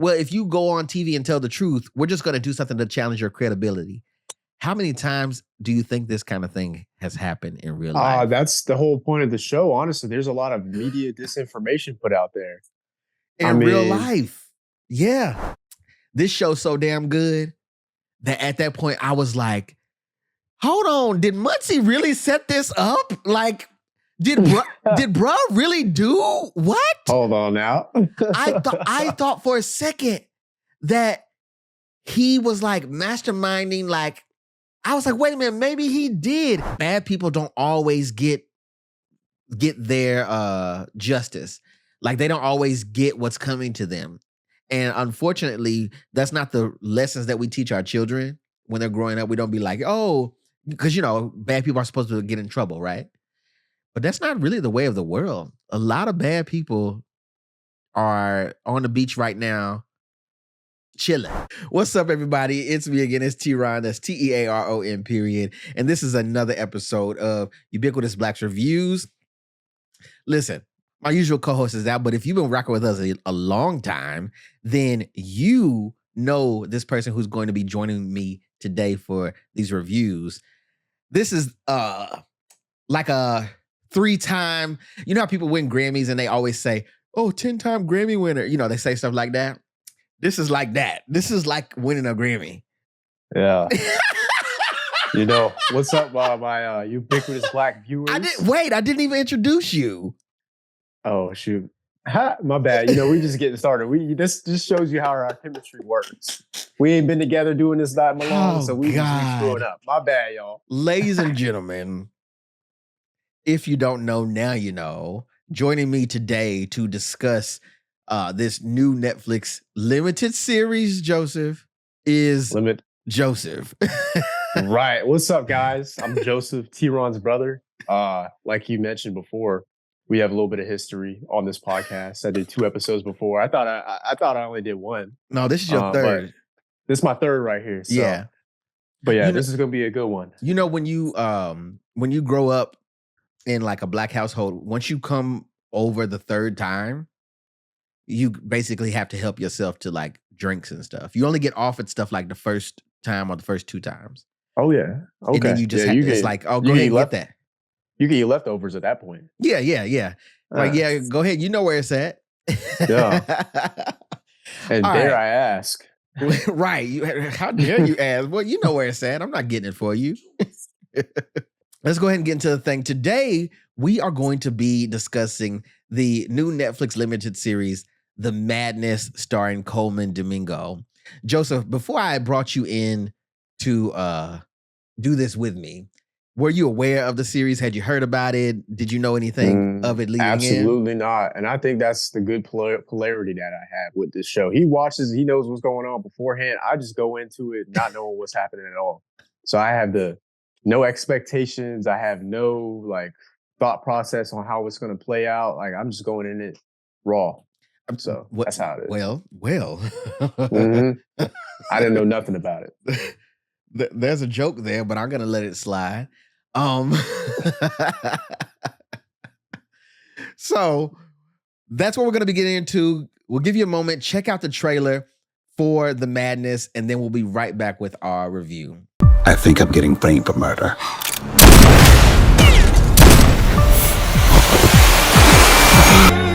well, if you go on TV and tell the truth, we're just going to do something to challenge your credibility. How many times do you think this kind of thing has happened in real life? That's the whole point of the show. Honestly, there's a lot of media disinformation put out there. In real life. Yeah. This show's so damn good that at that point I was like, hold on, did Muncie really set this up? Like, did bruh really do what? Hold on now. I thought for a second that he was like masterminding, like, I was like, wait a minute, maybe he did. Bad people don't always get their justice. Like, they don't always get what's coming to them. And unfortunately, that's not the lessons that we teach our children when they're growing up. We don't be like, oh, because, bad people are supposed to get in trouble, right? But that's not really the way of the world. A lot of bad people are on the beach right now chilling. What's up, everybody? It's me again. It's TeaRon. That's TeaRon, period. And this is another episode of Ubiquitous Black's Reviews. Listen, my usual co-host is out, but if you've been rocking with us a long time, then you know this person who's going to be joining me today for these reviews. This is like a 3-time, you know how people win Grammys and they always say, oh, 10-time Grammy winner. They say stuff like that. This is like that. This is like winning a Grammy. Yeah. What's up, my Ubiquitous Black viewers? I didn't even introduce you. Oh, shoot. My bad. We just getting started. This just shows you how our chemistry works. We ain't been together doing this that long, so we just screwing up. My bad, y'all. Ladies and gentlemen, if you don't know, now you know. Joining me today to discuss this new Netflix limited series, Joseph, is Joseph. Right. What's up, guys? I'm Joseph, TeaRon's brother. Like you mentioned before, we have a little bit of history on this podcast. I did 2 episodes before. I thought I only did 1. No, this is your third. This is my third right here. So. Yeah. But yeah, this is gonna be a good one. When you grow up in like a black household, once you come over the 3rd time, you basically have to help yourself to like drinks and stuff. You only get offered stuff like the first time or the first 2 times. Oh yeah. Okay. And then you just it's like, oh, go ahead and get that. You get your leftovers at that point. Yeah. Like, yeah, go ahead. You know where it's at. Yeah. And dare I ask. Right. How dare you ask? Well, you know where it's at. I'm not getting it for you. Let's go ahead and get into the thing. Today, we are going to be discussing the new Netflix limited series, The Madness, starring Colman Domingo. Joseph, before I brought you in to do this with me, were you aware of the series? Had you heard about it? Did you know anything of it leading in? Absolutely not. And I think that's the good polarity that I have with this show. He watches, he knows what's going on beforehand. I just go into it not knowing what's happening at all. So I have no expectations. I have no thought process on how it's going to play out. Like, I'm just going in it raw. So that's how it is. Well. Mm-hmm. I didn't know nothing about it. There's a joke there, but I'm going to let it slide. So that's what we're going to be getting into. We'll give you a moment. Check out the trailer for The Madness, and then we'll be right back with our review. I think I'm getting framed for murder.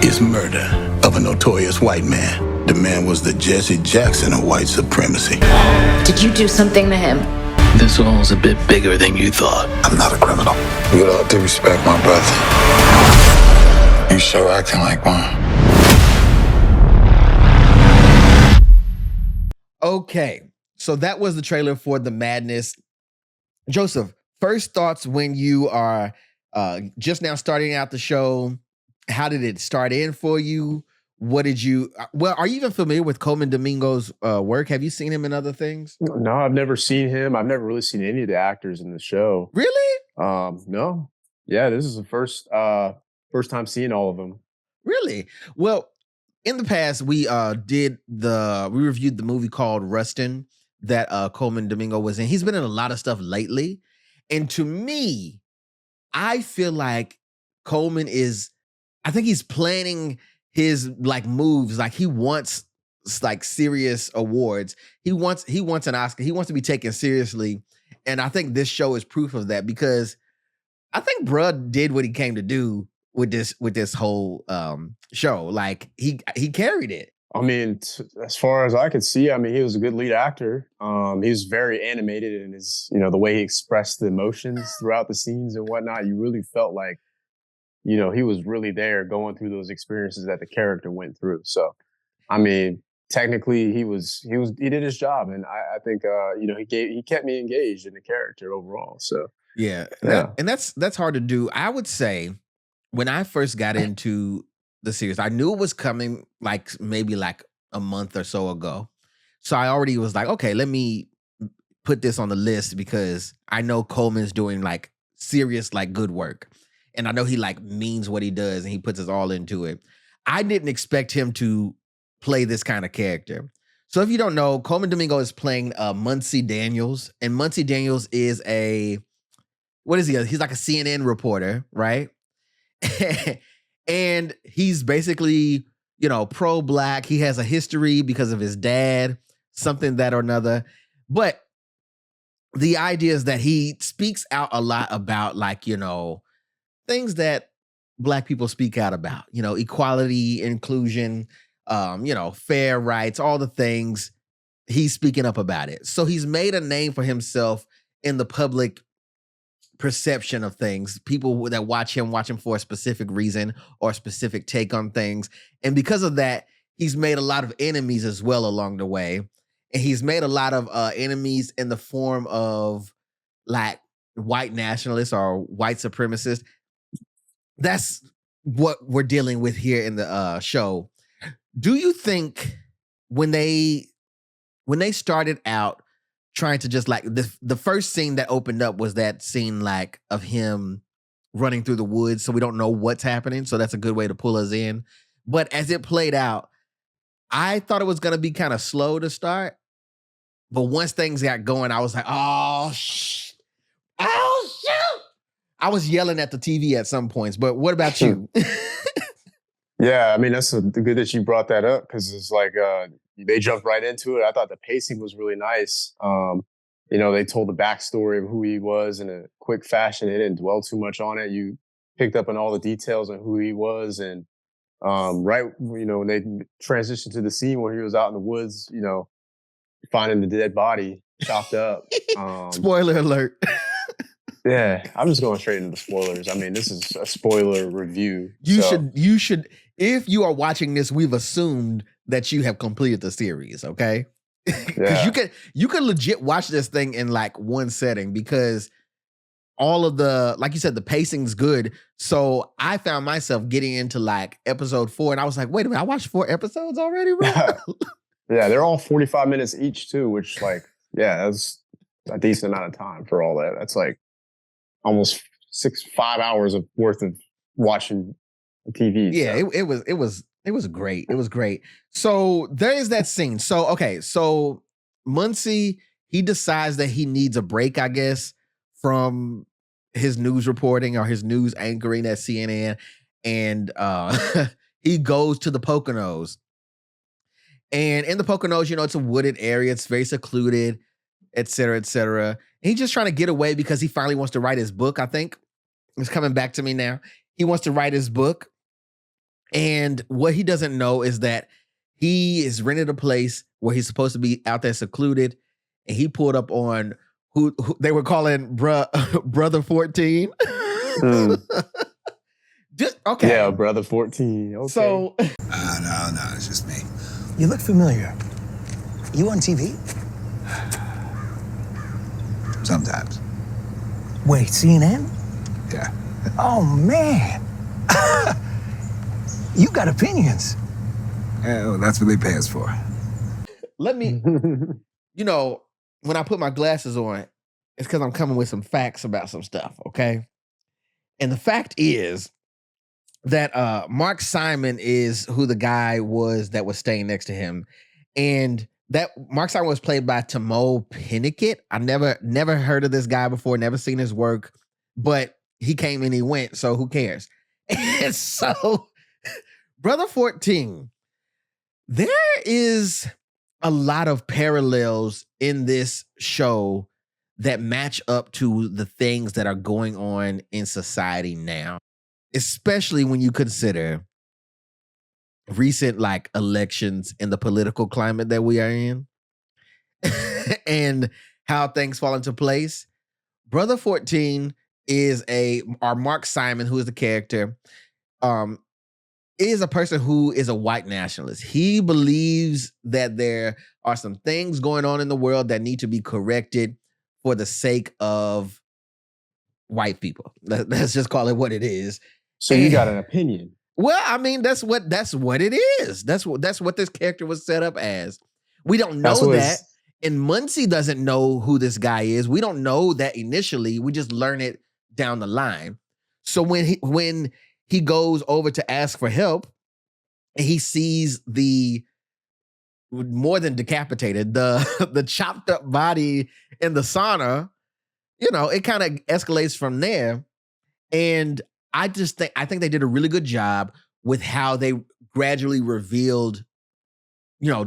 Is murder of a notorious white man. The man was the Jesse Jackson of white supremacy. Did you do something to him? This all's a bit bigger than you thought. I'm not a criminal. With all due respect, my brother, you sure acting like one. Okay, so that was the trailer for The Madness. Joseph, first thoughts when you are just now starting out the show. How did it start in for you? What did you, are you even familiar with Colman Domingo's work? Have you seen him in other things? No, I've never seen him. I've never really seen any of the actors in the show. Really? No. Yeah, this is the first time seeing all of them. Really? Well, in the past, we reviewed the movie called Rustin that Colman Domingo was in. He's been in a lot of stuff lately. And to me, I feel like Colman I think he's planning his moves. Like, he wants like serious awards. He wants an Oscar. He wants to be taken seriously. And I think this show is proof of that, because I think bruh did what he came to do with this whole show. Like he carried it. I mean, as far as I could see, I mean, he was a good lead actor. He was very animated in his, the way he expressed the emotions throughout the scenes and whatnot. You really felt like, he was really there going through those experiences that the character went through. So, I mean, technically he did his job. And I think, he kept me engaged in the character overall. So, yeah. And that's hard to do. I would say when I first got into the series, I knew it was coming like maybe like a month or so ago. So I already was like, okay, let me put this on the list, because I know Colman's doing like serious, like good work. And I know he like means what he does and he puts his all into it. I didn't expect him to play this kind of character. So if you don't know, Colman Domingo is playing Muncie Daniels. And Muncie Daniels is what is he? He's like a CNN reporter, right? And he's basically, pro-black. He has a history because of his dad, something that or another. But the idea is that he speaks out a lot about like, things that black people speak out about, equality, inclusion, fair rights, all the things. He's speaking up about it. So he's made a name for himself in the public perception of things. People that watch him for a specific reason or a specific take on things. And because of that, he's made a lot of enemies as well along the way. And he's made a lot of enemies in the form of like white nationalists or white supremacists. That's what we're dealing with here in the show. Do you think when they started out trying to just like the first scene that opened up was that scene like of him running through the woods, so we don't know what's happening, so that's a good way to pull us in. But as it played out, I thought it was going to be kind of slow to start, but once things got going, I was like, oh shoot, I was yelling at the TV at some points. But what about you? Yeah, I mean, that's good that you brought that up, because it's like they jumped right into it. I thought the pacing was really nice. They told the backstory of who he was in a quick fashion. They didn't dwell too much on it. You picked up on all the details on who he was. And when they transitioned to the scene where he was out in the woods, finding the dead body chopped up. Spoiler alert. Yeah, I'm just going straight into the spoilers. I mean, this is a spoiler review. You should, if you are watching this, we've assumed that you have completed the series, okay? Because you can legit watch this thing in like one setting, because all of the, like you said, the pacing's good. So I found myself getting into like episode 4, and I was like, wait a minute, I watched 4 episodes already, bro? Yeah, they're all 45 minutes each too, which that's a decent amount of time for all that. That's like almost 5 hours of worth of watching TV. Yeah, so. It was great. It was great. So there is that scene. So, okay. So Muncie, he decides that he needs a break, I guess, from his news reporting or his news anchoring at CNN. And he goes to the Poconos. And in the Poconos, it's a wooded area. It's very secluded, et cetera, et cetera. And he's just trying to get away because he finally wants to write his book, I think. It's coming back to me now. He wants to write his book. And what he doesn't know is that he is rented a place where he's supposed to be out there secluded. And he pulled up on who they were calling Brother 14. Okay. Yeah, Brother 14. Okay. So. No, it's just me. You look familiar. You on TV? Sometimes. Wait, CNN? Yeah. Oh, man. You got opinions. Well, that's what they pay us for. Let me, when I put my glasses on, it's because I'm coming with some facts about some stuff, okay? And the fact is that Mark Simon is who the guy was that was staying next to him. And that Mark Simon was played by Timo Pennicott. I never heard of this guy before, never seen his work, but he came and he went, so who cares? And so, Brother 14, There is a lot of parallels in this show that match up to the things that are going on in society now, especially when you consider recent like elections and the political climate that we are in and how things fall into place. Brother 14 is or Mark Simon, who is the character, um, is a person who is a white nationalist. He believes that there are some things going on in the world that need to be corrected for the sake of white people. Let's just call it what it is. So you got an opinion. Well, I mean, that's what it is. That's what this character was set up as. We don't know that. And Muncie doesn't know who this guy is. We don't know that initially. We just learn it down the line. So when he goes over to ask for help, and he sees the more than decapitated, the chopped up body in the sauna, it kind of escalates from there. And I think they did a really good job with how they gradually revealed,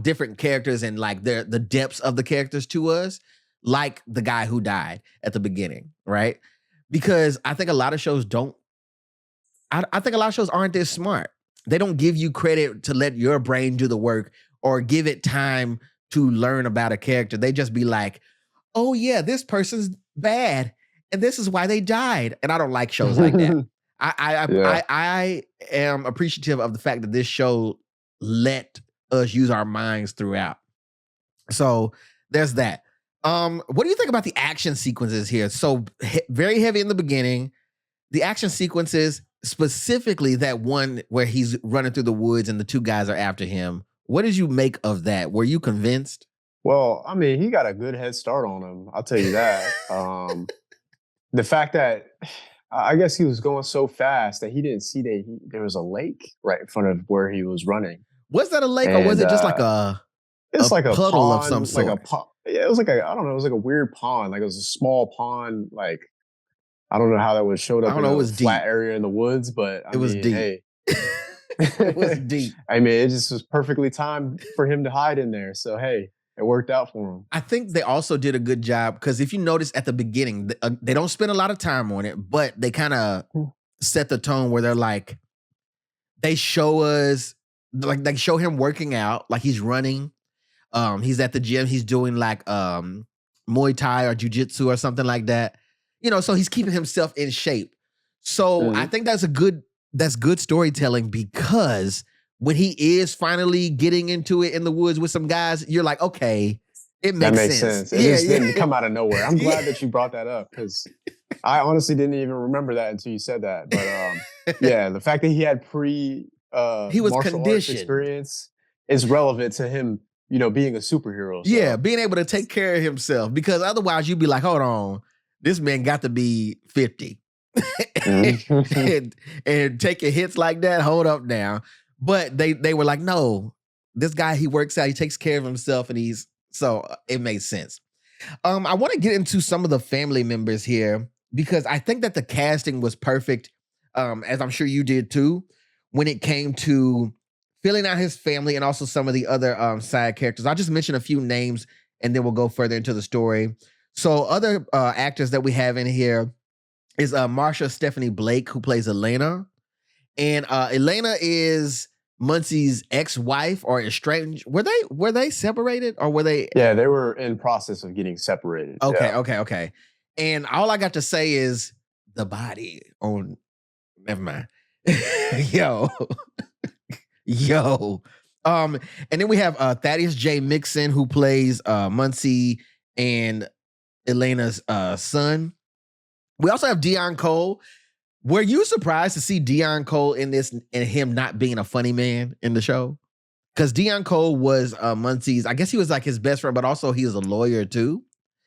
different characters and like the depths of the characters to us, like the guy who died at the beginning, right? Because I think a lot of shows I think a lot of shows aren't this smart. They don't give you credit to let your brain do the work or give it time to learn about a character. They just be like, oh yeah, this person's bad and this is why they died. And I don't like shows like that. I am appreciative of the fact that this show let us use our minds throughout. So there's that. What do you think about the action sequences here? So very heavy in the beginning. The action sequences, specifically that one where he's running through the woods and the two guys are after him. What did you make of that? Were you convinced? Well, I mean, he got a good head start on him. I'll tell you that. The fact that I guess he was going so fast that he didn't see that there was a lake right in front of where he was running. Was that a lake or was it just like it's like a puddle pond, of some sort? Like a pond. Yeah, it was like I don't know, it was like a weird pond. Like it was a small pond. Like I don't know how that was showed up in a flat area in the woods, but it was deep. Hey. It was deep. I mean, it just was perfectly timed for him to hide in there. So hey, it worked out for him. I think they also did a good job because if you notice at the beginning, they don't spend a lot of time on it, but they kind of set the tone where they're like, they show us, like they show him working out, like he's running. He's at the gym. He's doing like Muay Thai or Jiu-Jitsu or something like that. So he's keeping himself in shape. So I think that's good storytelling because when he is finally getting into it in the woods with some guys, you're like, okay, it makes sense. It just didn't come out of nowhere. I'm glad that you brought that up because I honestly didn't even remember that until you said that. But yeah, the fact that he had he was martial arts experience is relevant to him, being a superhero. So. Yeah, being able to take care of himself because otherwise you'd be like, hold on, this man got to be 50 and taking hits like that. Hold up now. But they were like, no, this guy, he works out, he takes care of himself, and so it made sense. I want to get into some of the family members here because I think that the casting was perfect, as I'm sure you did too, when it came to filling out his family and also some of the other side characters. I'll just mention a few names and then we'll go further into the story. So other actors that we have in here is Marsha Stephanie Blake, who plays Elena. And Elena is Muncie's ex-wife or estranged. Were they separated or were they? Yeah, they were in process of getting separated. Okay. And all I got to say is the body on. Never mind. Yo. And then we have Thaddeus J. Mixon, who plays Muncie and Elena's son. We also have Deon Cole. Were you surprised to see Deon Cole in this and him not being a funny man in the show? Because Deon Cole was Muncie's, I guess he was like his best friend, but also he was a lawyer too.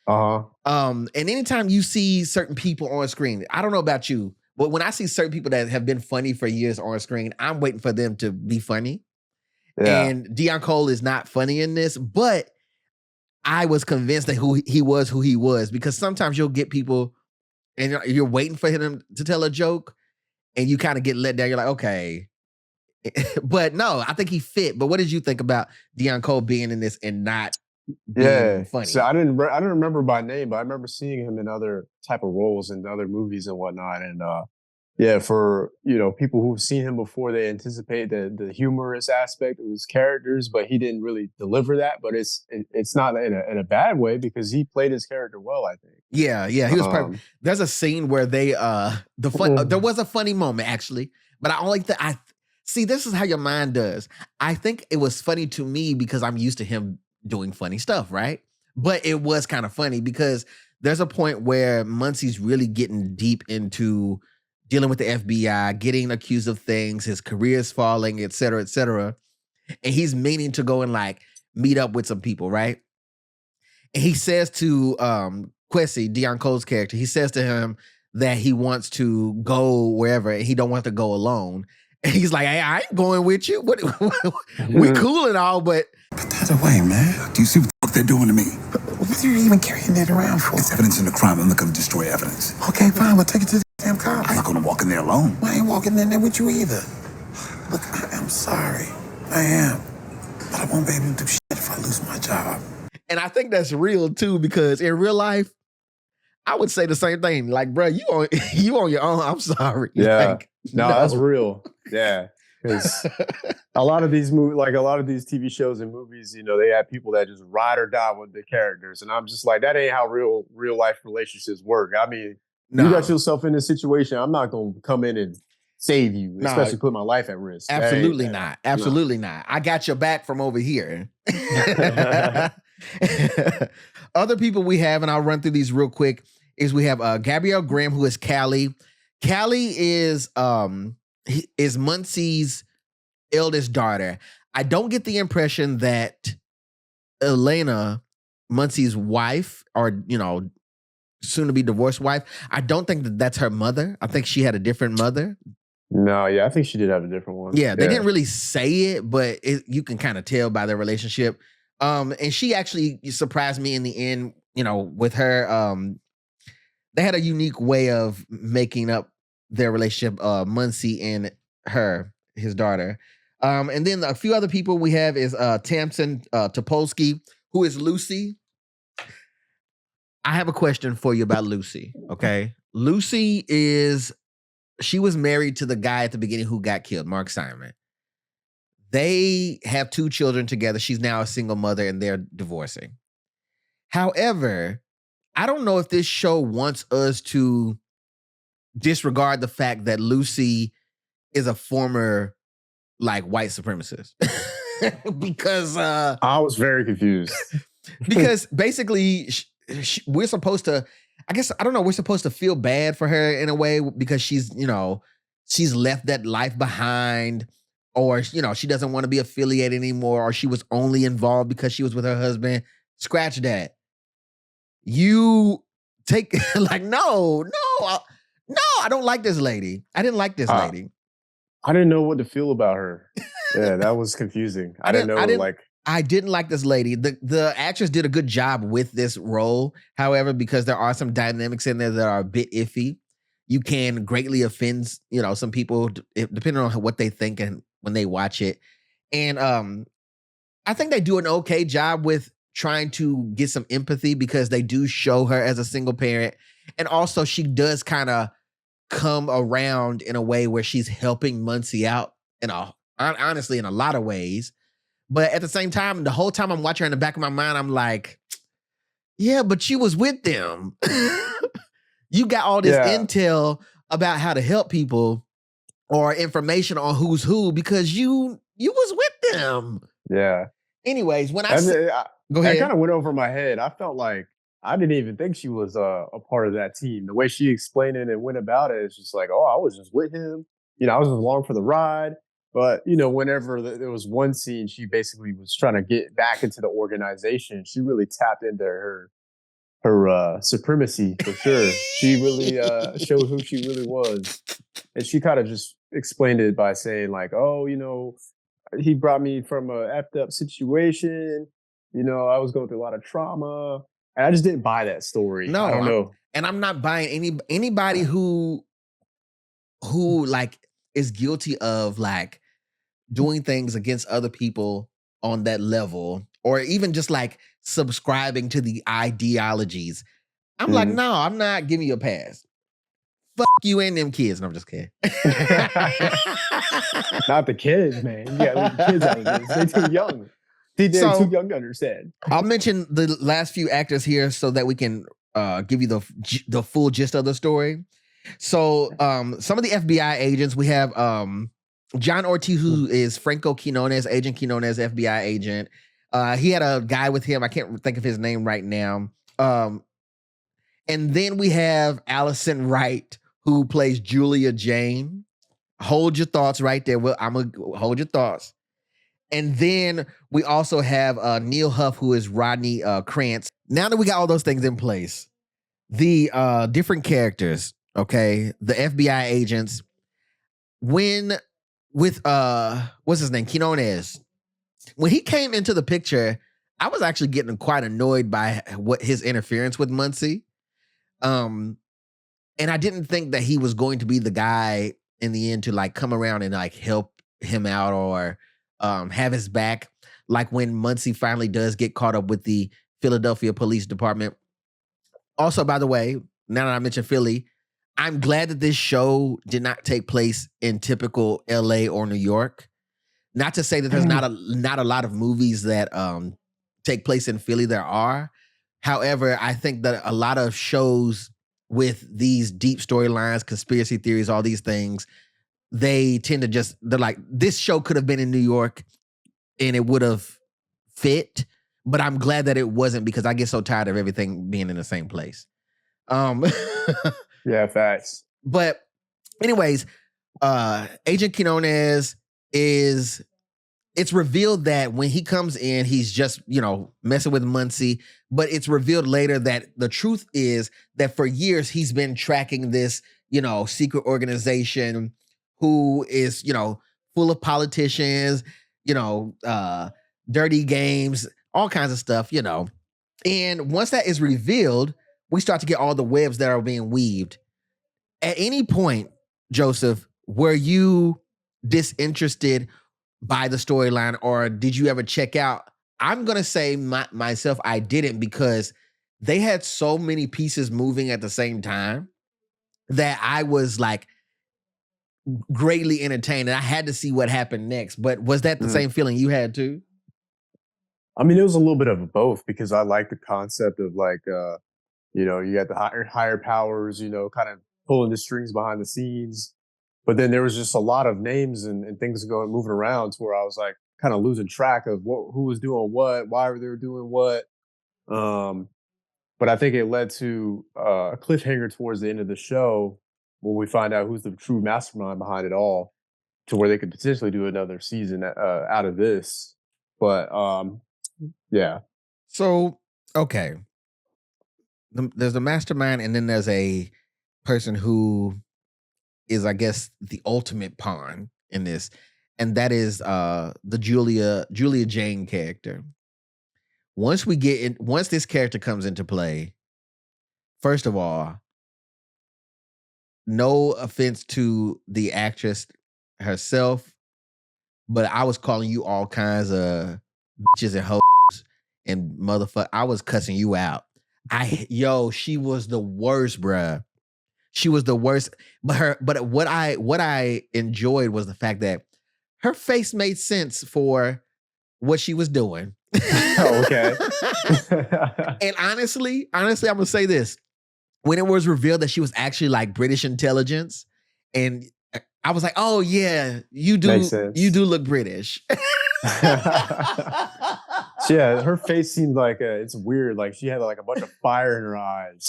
And anytime you see certain people on screen, I don't know about you, but when I see certain people that have been funny for years on screen, I'm waiting for them to be funny. Yeah. And Deon Cole is not funny in this, but I was convinced that who he was because sometimes you'll get people and you're waiting for him to tell a joke and you kind of get let down. You're like, okay, But no, I think he fit. But what did you think about Deion Cole being in this and not being Yeah. funny? So I don't remember by name, but I remember seeing him in other type of roles and other movies and whatnot. And yeah, for people who've seen him before, they anticipate the humorous aspect of his characters, but he didn't really deliver that. But it's not in a bad way because he played his character well, I think. Yeah, he was perfect. There's a scene where they there was a funny moment actually, but I only see, this is how your mind does. I think it was funny to me because I'm used to him doing funny stuff, right? But it was kind of funny because there's a point where Muncie's really getting deep into dealing with the FBI, getting accused of things, his career's falling, et cetera, et cetera. And he's meaning to go and like meet up with some people, right? And he says to Quessy, Deion Cole's character, he says to him that he wants to go wherever and he don't want to go alone. And he's like, hey, I ain't going with you. We cool and all, but... Put that away, man. Do you see what the fuck they're doing to me? What are you even carrying that around for? It's evidence in the crime. I'm not going to destroy evidence. Okay, fine. We'll take it to the damn cops. I'm not going to walk in there alone. I ain't walking in there with you either. Look, I'm sorry. I am. But I won't be able to do shit if I lose my job. And I think that's real, too, because in real life, I would say the same thing. Like, bro, you on your own. I'm sorry. Yeah. Like, no, that's real. Yeah. Because a lot of these movies, like a lot of these TV shows and movies, they have people that just ride or die with the characters. And I'm just like, that ain't how real life relationships work. I mean, you got yourself in a situation. I'm not going to come in and save you, especially put my life at risk. Absolutely not. Absolutely not. I got your back from over here. Other people we have, and I'll run through these real quick, is we have Gabrielle Graham, who is Callie. Callie is Muncie's eldest daughter. I don't get the impression that Elena, Muncie's wife, or soon to be divorced wife, I don't think that that's her mother. I think she had a different mother. No, yeah, I think she did have a different one. Yeah, they didn't really say it, but you can kind of tell by their relationship. And she actually surprised me in the end, with her. They had a unique way of making up their relationship, Muncie and his daughter. And then a few other people we have is Tamsin Topolsky, who is Lucy. I have a question for you about Lucy, okay? Lucy she was married to the guy at the beginning who got killed, Mark Simon. They have 2 children together. She's now a single mother and they're divorcing. However, I don't know if this show wants us to disregard the fact that Lucy is a former white supremacist. Because I was very confused. Because basically we're supposed to, we're supposed to feel bad for her in a way because she's left that life behind, or she doesn't want to be affiliated anymore, or she was only involved because she was with her husband. Scratch that. You take no, I don't like this lady. I didn't like this lady. I didn't know what to feel about her. Yeah, that was confusing. I didn't like this lady. The actress did a good job with this role. However, because there are some dynamics in there that are a bit iffy, you can greatly offend, some people depending on what they think and when they watch it. And I think they do an okay job with trying to get some empathy because they do show her as a single parent. And also she does kind of come around in a way where she's helping Muncie out honestly in a lot of ways. But at the same time, the whole time I'm watching her in the back of my mind, I'm like, yeah, but she was with them. You got all this intel about how to help people or information on who's who because you was with them. Yeah. Anyways, when go ahead. That kind of went over my head. I felt like I didn't even think she was a part of that team. The way she explained it and went about it, it's just like, oh, I was just with him. I was along for the ride. But, whenever there was one scene, she basically was trying to get back into the organization. She really tapped into her supremacy for sure. She really showed who she really was. And she kind of just explained it by saying like, oh, he brought me from a effed up situation. I was going through a lot of trauma. And I just didn't buy that story. No, I don't know. And I'm not buying anybody who is guilty of doing things against other people on that level, or even just like subscribing to the ideologies, I'm like, Mhm. no, I'm not giving you a pass. Fuck you and them kids. No, I'm just kidding. Not the kids, man. You gotta leave the kids out of this. They too young. They're too So young to understand. I'll mention the last few actors here so that we can give you the full gist of the story. So some of the FBI agents, we have John Ortiz, who is Franco Quinones, Agent Quinones, FBI agent. He had a guy with him. I can't think of his name right now. And then we have Allison Wright, who plays Julia Jane. Hold your thoughts right there. Well, I'm going to hold your thoughts. And then we also have Neil Huff, who is Rodney Krantz. Now that we got all those things in place, the different characters, okay, the FBI agents, with what's his name, Quinones, when he came into the picture, I was actually getting quite annoyed by what his interference with Muncie. And I didn't think that he was going to be the guy in the end to like come around and like help him out or have his back. Like when Muncie finally does get caught up with the Philadelphia Police Department. Also, by the way, now that I mentioned Philly, I'm glad that this show did not take place in typical LA or New York. Not to say that there's not a lot of movies that take place in Philly. There are. However, I think that a lot of shows with these deep storylines, conspiracy theories, all these things, they tend to they're like, this show could have been in New York and it would have fit. But I'm glad that it wasn't because I get so tired of everything being in the same place. Yeah, facts. But anyways, Agent Quinones it's revealed that when he comes in, he's just, messing with Muncie. But it's revealed later that the truth is that for years he's been tracking this, secret organization who is, full of politicians, dirty games, all kinds of stuff, And once that is revealed, we start to get all the webs that are being weaved. At any point, Joseph, were you disinterested by the storyline, or did you ever check out? I'm going to say myself, I didn't, because they had so many pieces moving at the same time that I was like greatly entertained and I had to see what happened next. But was that the same feeling you had too? I mean, it was a little bit of both because I like the concept of like, you got the higher powers, kind of pulling the strings behind the scenes. But then there was just a lot of names and things moving around to where I was like kind of losing track of who was doing what, why were they doing what. But I think it led to a cliffhanger towards the end of the show when we find out who's the true mastermind behind it all, to where they could potentially do another season out of this. But yeah. So, okay. There's the mastermind, and then there's a person who is, I guess, the ultimate pawn in this, and that is the Julia Jane character. Once this character comes into play, first of all, no offense to the actress herself, but I was calling you all kinds of bitches and hoes and motherfucker. I was cussing you out. She was the worst, bruh. She was the worst. But what I enjoyed was the fact that her face made sense for what she was doing. Oh, okay. And honestly, I'm gonna say this. When it was revealed that she was actually like British intelligence, and I was like, oh yeah, you do look British. Yeah, her face seemed like it's weird. Like she had like a bunch of fire in her eyes.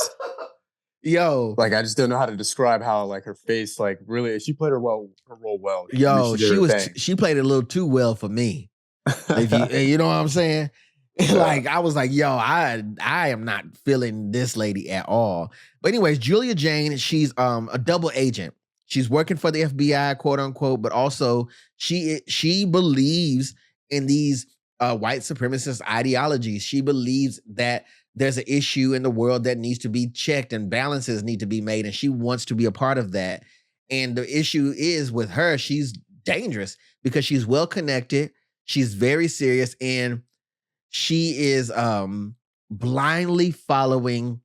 Yo, like I just don't know how to describe how like her face like really. She played her role well. Yo, she played it a little too well for me. If you know what I'm saying? Like I was like, yo, I am not feeling this lady at all. But anyways, Julia Jane, she's a double agent. She's working for the FBI, quote unquote, but also she believes in these white supremacist ideologies. She believes that there's an issue in the world that needs to be checked and balances need to be made, and she wants to be a part of that. And the issue is with her, she's dangerous because she's well connected. She's very serious, and she is blindly following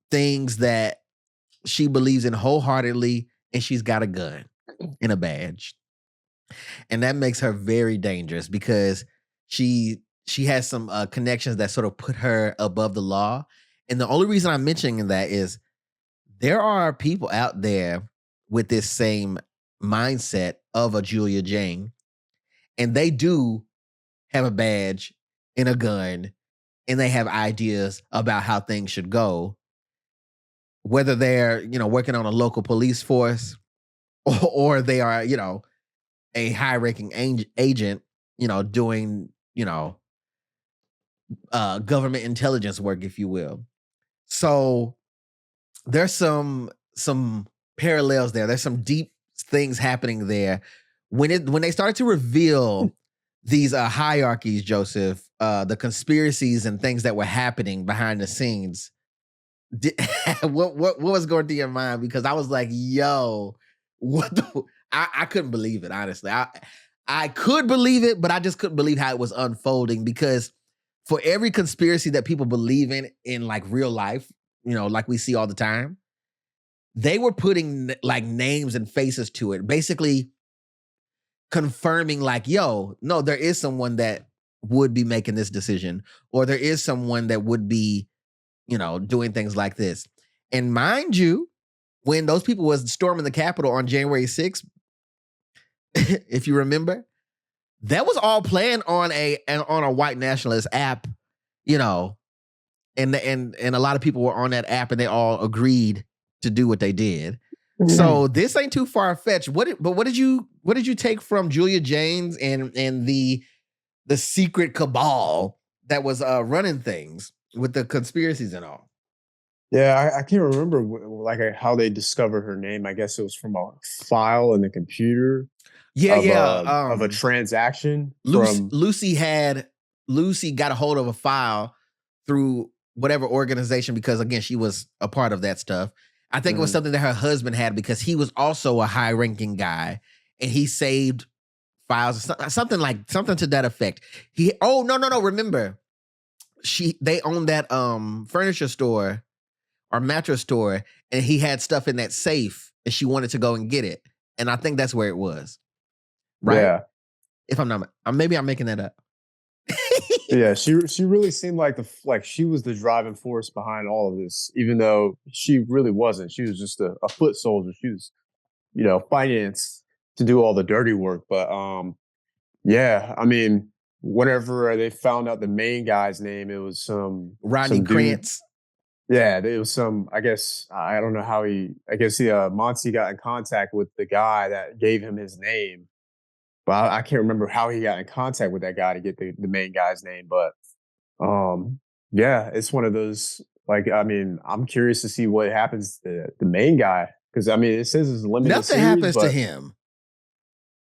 things that she believes in wholeheartedly, and she's got a gun and a badge. And that makes her very dangerous because she has some connections that sort of put her above the law. And the only reason I'm mentioning that is there are people out there with this same mindset of a Julia Jane, and they do have a badge and a gun, and they have ideas about how things should go, whether they're, working on a local police force or they are, a high-ranking agent, doing, government intelligence work, if you will. So there's some parallels there. There's some deep things happening there. When they started to reveal these hierarchies, Joseph, the conspiracies and things that were happening behind the scenes, what was going through your mind? Because I was like, yo, what the... I couldn't believe it, honestly. I could believe it, but I just couldn't believe how it was unfolding, because for every conspiracy that people believe in like real life, like we see all the time, they were putting like names and faces to it, basically confirming like, yo, no, there is someone that would be making this decision, or there is someone that would be, doing things like this. And mind you, when those people was storming the Capitol on January 6th, if you remember, that was all planned on a white nationalist app, and a lot of people were on that app, and they all agreed to do what they did. So this ain't too far fetched. What did you take from Julia Jane's and the secret cabal that was running things with the conspiracies and all? Yeah, I can't remember how they discovered her name. I guess it was from a file in the computer. Of a transaction. Lucy got a hold of a file through whatever organization, because again, she was a part of that stuff. I think it was something that her husband had, because he was also a high-ranking guy, and he saved files, something to that effect. Remember, they owned that furniture store or mattress store, and he had stuff in that safe, and she wanted to go and get it. And I think that's where it was. Right? Yeah. If I'm not, maybe I'm making that up. Yeah, she really seemed like she was the driving force behind all of this, even though she really wasn't. She was just a foot soldier. She was, financed to do all the dirty work. But yeah, I mean, whenever they found out the main guy's name, it was Rodney Krantz. Yeah, it was I guess, I don't know how Muncie got in contact with the guy that gave him his name. But I can't remember how he got in contact with that guy to get the main guy's name. But yeah, it's one of those, I'm curious to see what happens to the main guy. Because, it says it's a limited Nothing series, happens to him.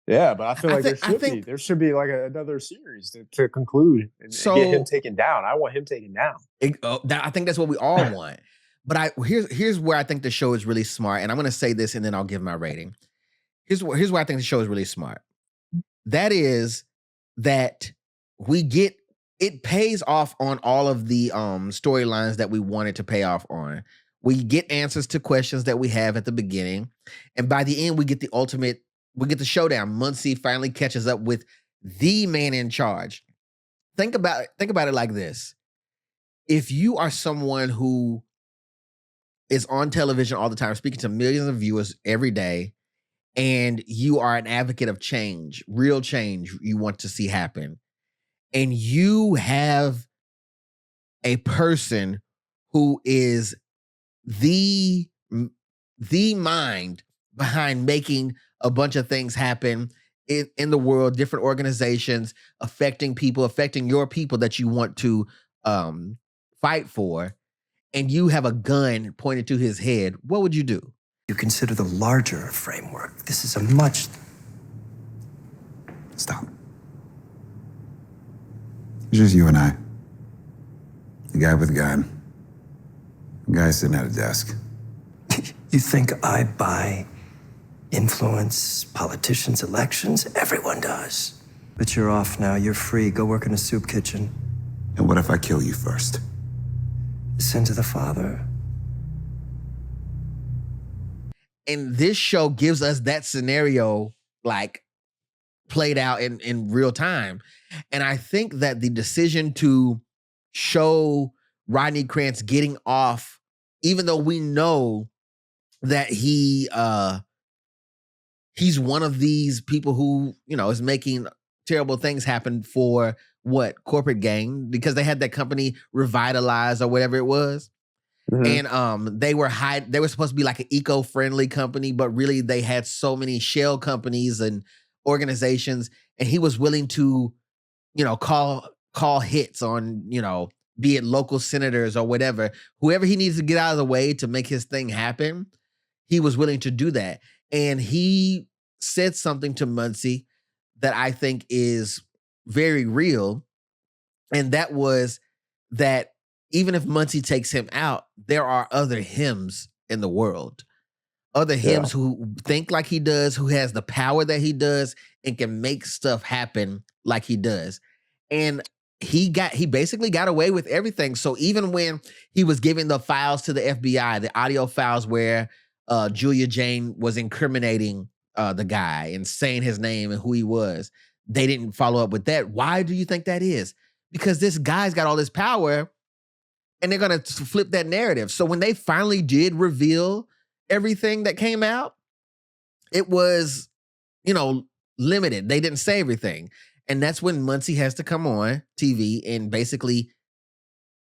Yeah, but I feel like there should be like another series to conclude and get him taken down. I want him taken down. I think that's what we all want. But here's where I think the show is really smart. And I'm going to say this, and then I'll give my rating. Here's where I think the show is really smart. That is that it pays off on all of the storylines that we wanted to pay off on. We get answers to questions that we have at the beginning. And by the end, we get the showdown. Muncie finally catches up with the man in charge. Think about it like this. If you are someone who is on television all the time, speaking to millions of viewers every day, and you are an advocate of change, real change you want to see happen, and you have a person who is the mind behind making a bunch of things happen in the world, different organizations, affecting people, affecting your people that you want to fight for, and you have a gun pointed to his head, what would you do? You consider the larger framework. This is a much... Stop. It's just you and I. The guy with the gun. The guy sitting at a desk. You think I buy influence politicians, elections. Everyone does. But you're off now. You're free. Go work in a soup kitchen. And what if I kill you first? Sin to the Father. And this show gives us that scenario like played out in real time. And I think that the decision to show Rodney Krantz getting off, even though we know that he's one of these people who, you know, is making terrible things happen for corporate gain, because they had that company Revitalize or whatever it was. Mhm. And they were supposed to be like an eco-friendly company, but really they had so many shell companies and organizations, and he was willing to, you know, call hits on, you know, be it local senators or whatever, whoever he needs to get out of the way to make his thing happen. He was willing to do that. And he said something to Muncie that I think is very real. And that was that even if Muncie takes him out, there are other hymns in the world. Other hymns who think like he does, who has the power that he does, and can make stuff happen like he does. And he basically got away with everything. So even when he was giving the files to the FBI, the audio files where Julia Jane was incriminating the guy and saying his name and who he was, they didn't follow up with that. Why do you think that is? Because this guy's got all this power, and they're going to flip that narrative. So when they finally did reveal everything that came out, it was, you know, limited. They didn't say everything. And that's when Muncie has to come on TV and basically,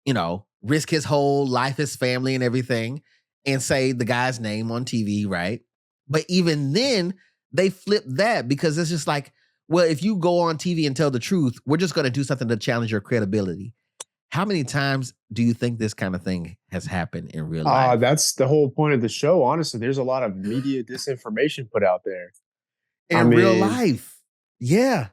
you know, risk his whole life, his family and everything, and say the guy's name on TV, right? But even then, they flip that, because it's just like, well, if you go on TV and tell the truth, we're just going to do something to challenge your credibility. How many times do you think this kind of thing has happened in real life? That's the whole point of the show. Honestly, there's a lot of media disinformation put out there. In real life. Yeah.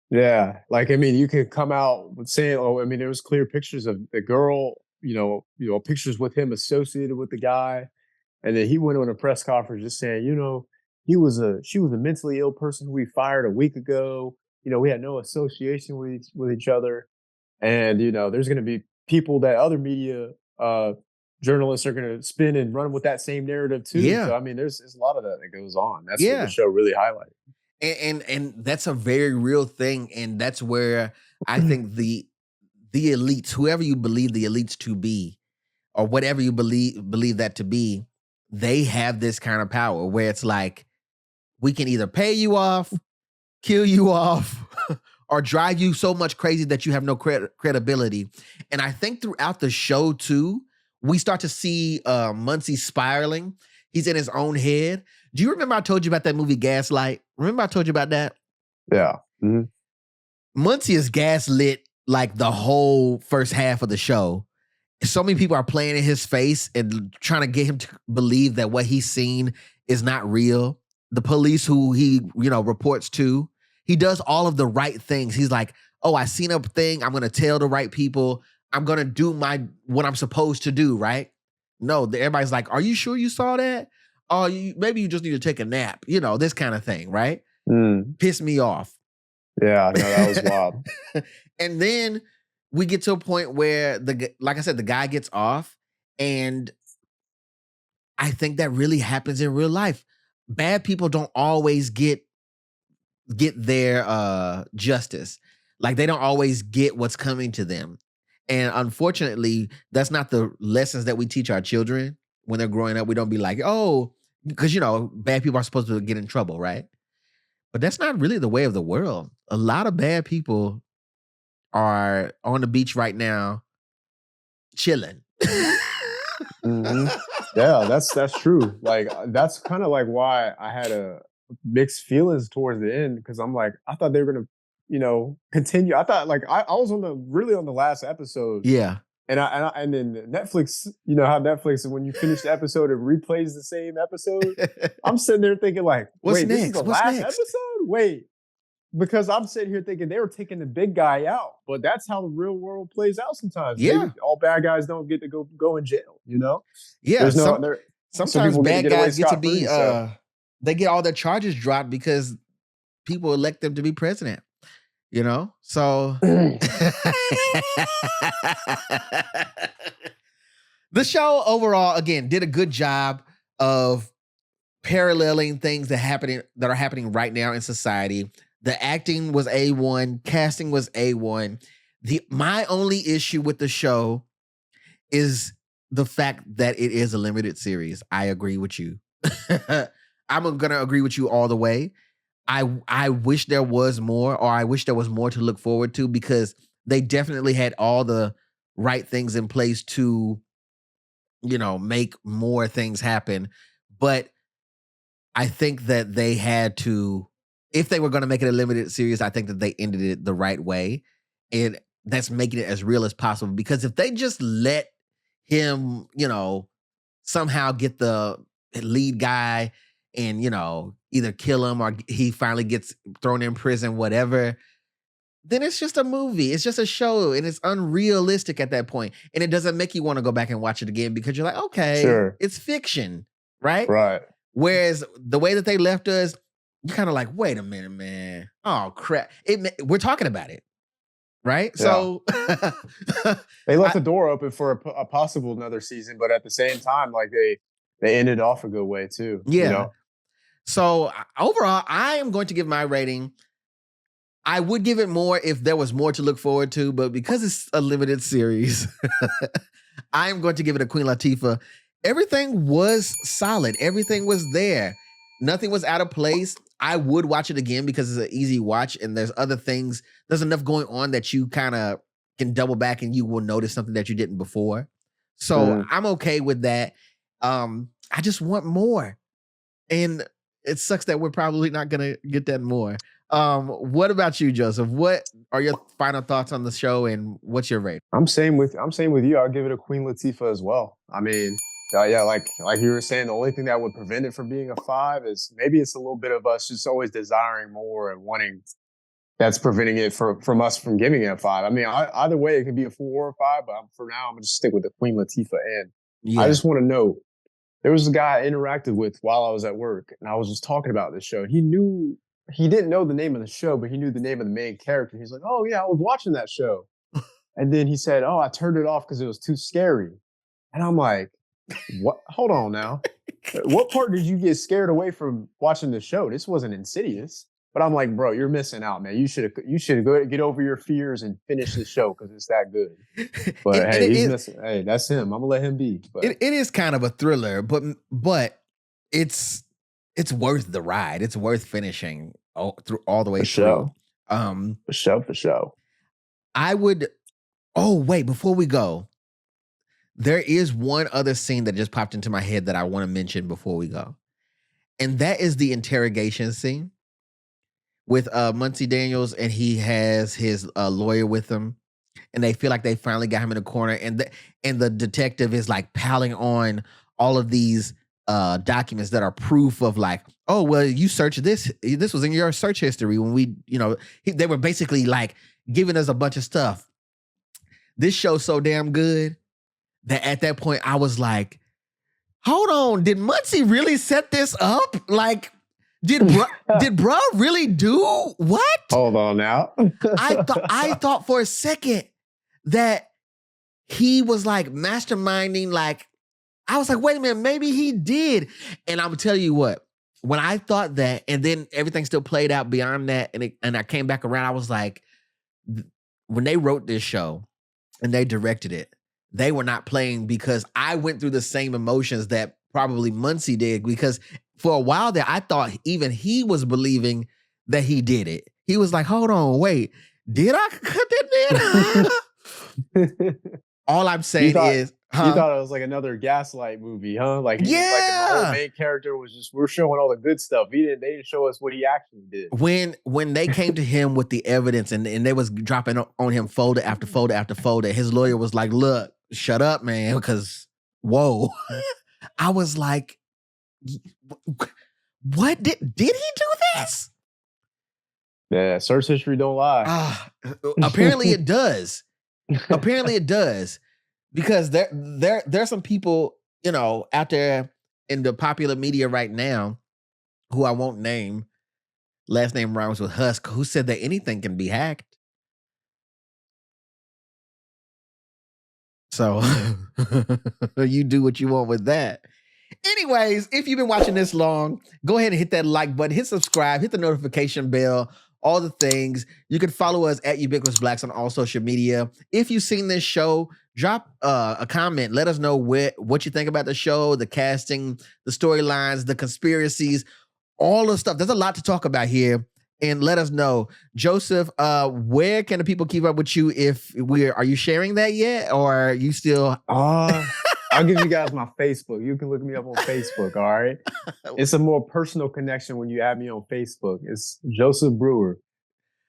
Yeah. Like, I mean, you could come out with saying, oh, I mean, there was clear pictures of the girl, you know, pictures with him associated with the guy. And then he went on a press conference just saying, you know, she was a mentally ill person who we fired a week ago. You know, we had no association with each other. And, you know, there's going to be people that other media journalists are going to spin and run with that same narrative too. Yeah. So, I mean, there's a lot of that goes on. That's Yeah. what the show really highlighted. And that's a very real thing. And that's where I think the elites, whoever you believe the elites to be, or whatever you believe that to be, they have this kind of power where it's like, we can either pay you off, kill you off, or drive you so much crazy that you have no credibility. And I think throughout the show too, we start to see Muncie spiraling. He's in his own head. Do you remember I told you about that movie Gaslight? Remember I told you about that? Yeah. Mm-hmm. Muncie is gaslit like the whole first half of the show. So many people are playing in his face and trying to get him to believe that what he's seen is not real. The police who he, you know, reports to, he does all of the right things. He's like, oh, I seen a thing. I'm going to tell the right people. I'm going to do what I'm supposed to do, right? No, everybody's like, are you sure you saw that? Oh, maybe you just need to take a nap. You know, this kind of thing, right? Piss me off. Yeah, no, that was wild. And then we get to a point where, like I said, the guy gets off, and I think that really happens in real life. Bad people don't always get their justice. Like, they don't always get what's coming to them. And unfortunately, that's not the lessons that we teach our children when they're growing up. We don't be like, oh, because, you know, bad people are supposed to get in trouble, right? But that's not really the way of the world. A lot of bad people are on the beach right now chilling. Mm-hmm. Yeah, that's true. Like, that's kind of like why I had a mixed feelings towards the end, because I'm like, I thought they were gonna, you know, continue. I thought, like, I was on the last episode. Yeah. And then Netflix, you know how Netflix, when you finish the episode, it replays the same episode. I'm sitting there thinking, like, What's wait, next? this is the What's last next? episode? Wait. Because I'm sitting here thinking they were taking the big guy out. But that's how the real world plays out sometimes. Yeah. Maybe all bad guys don't get to go in jail, you know? Yeah. There's no, Sometimes people bad get away guys get to scot-free, be so. they get all their charges dropped because people elect them to be president. So the show overall, again, did a good job of paralleling things that are happening right now in society. The acting was A1, casting was A1. My only issue with the show is the fact that it is a limited series. I agree with you. I'm gonna agree with you all the way. I wish there was more, or I wish there was more to look forward to, because they definitely had all the right things in place to, make more things happen. But I think that they had to, if they were going to make it a limited series, I think that they ended it the right way. And that's making it as real as possible. Because if they just let him, somehow get the lead guy and, either kill him or he finally gets thrown in prison, whatever, then it's just a movie. It's just a show, and it's unrealistic at that point. And it doesn't make you want to go back and watch it again, because you're like, okay, Sure. it's fiction, right? Right. Whereas the way that they left us, you're kind of like, wait a minute, man. Oh, crap. We're talking about it, right? Yeah. So they left the door open for a possible another season, but at the same time, like they ended off a good way too. Yeah. So overall, I am going to give my rating. I would give it more if there was more to look forward to, but because it's a limited series, I am going to give it a Queen Latifah. Everything was solid. Everything was there. Nothing was out of place. I would watch it again because it's an easy watch, and there's other things. There's enough going on that you kind of can double back and you will notice something that you didn't before. So I'm okay with that. I just want more. And it sucks that we're probably not going to get that more. What about you, Joseph? What are your final thoughts on the show, and what's your rating? I'm saying with you. I'll give it a Queen Latifah as well. I mean, yeah, like you were saying, the only thing that would prevent it from being a 5 is maybe it's a little bit of us just always desiring more and wanting. That's preventing it from us from giving it a 5. I mean, either way, it could be a 4 or 5, but for now, I'm gonna just stick with the Queen Latifah. And I just want to know, there was a guy I interacted with while I was at work, and I was just talking about this show. He didn't know the name of the show, but he knew the name of the main character. He's like, "Oh yeah, I was watching that show," and then he said, "Oh, I turned it off because it was too scary." And I'm like, "What? Hold on now. What part did you get scared away from watching the show? This wasn't Insidious." But I'm like, "Bro, you're missing out, man. You should go get over your fears and finish the show because it's that good." But he's missing. Hey, that's him. I'm gonna let him be. But it is kind of a thriller, but it's worth the ride. It's worth finishing all the way through. For sure. I would. Oh wait, before we go, there is one other scene that just popped into my head that I want to mention before we go, and that is the interrogation scene with Muncie Daniels, and he has his lawyer with him, and they feel like they finally got him in a corner, and the detective is like piling on all of these documents that are proof of, like, oh well, you searched this was in your search history when we, they were basically like giving us a bunch of stuff. This show's so damn good that at that point I was like, hold on, did Muncie really set this up? Like, did bro really do what? Hold on now. I thought for a second that he was like masterminding. Like, I was like, wait a minute, maybe he did. And I'm gonna tell you what, when I thought that, and then everything still played out beyond that, and I came back around, I was like, when they wrote this show and they directed it, they were not playing, because I went through the same emotions that probably Muncie did, because for a while there, I thought even he was believing that he did it. He was like, hold on, wait, did I cut that in? All I'm saying is, you thought it was like another Gaslight movie, huh? Like, like the whole main character was just, we're showing all the good stuff. They didn't show us what he actually did. When they came to him with the evidence, and they was dropping on him folder after folder after folder, his lawyer was like, look, shut up, man, because whoa. I was like, what did he do this? Yeah, search history don't lie. Apparently it does. Apparently it does, because there's some people, out there in the popular media right now who I won't name, last name rhymes with Husk, who said that anything can be hacked. So you do what you want with that. Anyways, if you've been watching this long, go ahead and hit that like button, hit subscribe, hit the notification bell, all the things. You can follow us at Ubiquitous Blacks on all social media. If you've seen this show, drop a comment. Let us know what you think about the show, the casting, the storylines, the conspiracies, all the stuff. There's a lot to talk about here. And let us know. Joseph, where can the people keep up with you are you sharing that yet? Or are you still I'll give you guys my Facebook. You can look me up on Facebook, all right? It's a more personal connection when you add me on Facebook. It's Joseph Brewer.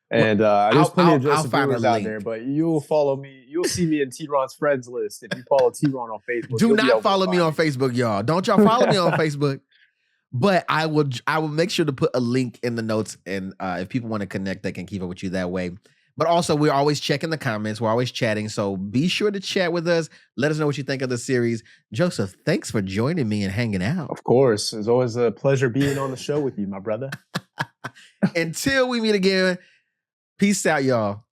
And there's plenty of Joseph Brewers out there, but you'll follow me. You'll see me in TeaRon's friends list. If you follow TeaRon on Facebook. Do not follow me on Facebook, y'all. Don't y'all follow me on Facebook. But I will make sure to put a link in the notes, and if people want to connect, they can keep up with you that way. But also, we're always checking the comments. We're always chatting. So be sure to chat with us. Let us know what you think of the series. Joseph, thanks for joining me and hanging out. Of course. It's always a pleasure being on the show with you, my brother. Until we meet again, peace out, y'all.